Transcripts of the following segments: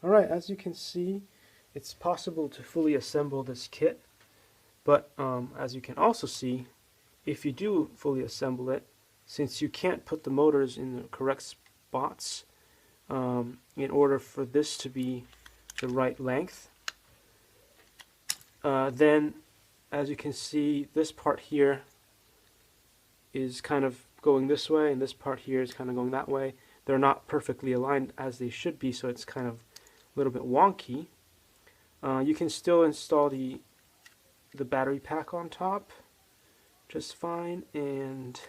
Alright, as you can see, it's possible to fully assemble this kit, but as you can also see, if you do fully assemble it, since you can't put the motors in the correct spots in order for this to be the right length, then as you can see, this part here is kind of going this way and this part here is kind of going that way. They're not perfectly aligned as they should be, so it's kind of a little bit wonky. You can still install the battery pack on top just fine, and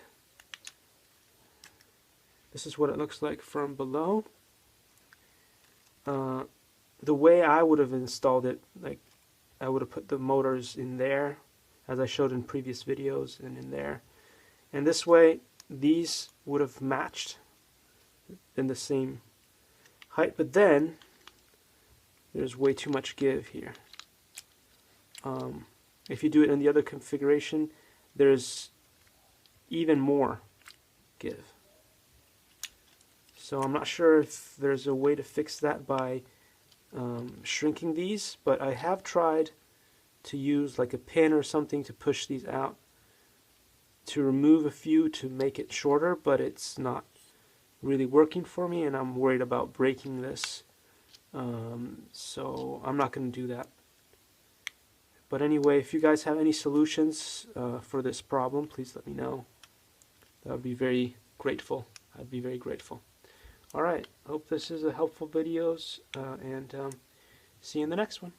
this is what it looks like from below. The way I would have installed it, like I would have put the motors in there as I showed in previous videos and in there, and this way these would have matched in the same height, but then there's way too much give here. If you do it in the other configuration, there's even more give. So I'm not sure if there's a way to fix that by shrinking these, but I have tried to use like a pin or something to push these out to remove a few to make it shorter, but it's not really working for me, and I'm worried about breaking this, so I'm not going to do that. But anyway, if you guys have any solutions for this problem, please let me know. That would be very grateful. I'd be very grateful. Alright, hope this is a helpful videos, and see you in the next one.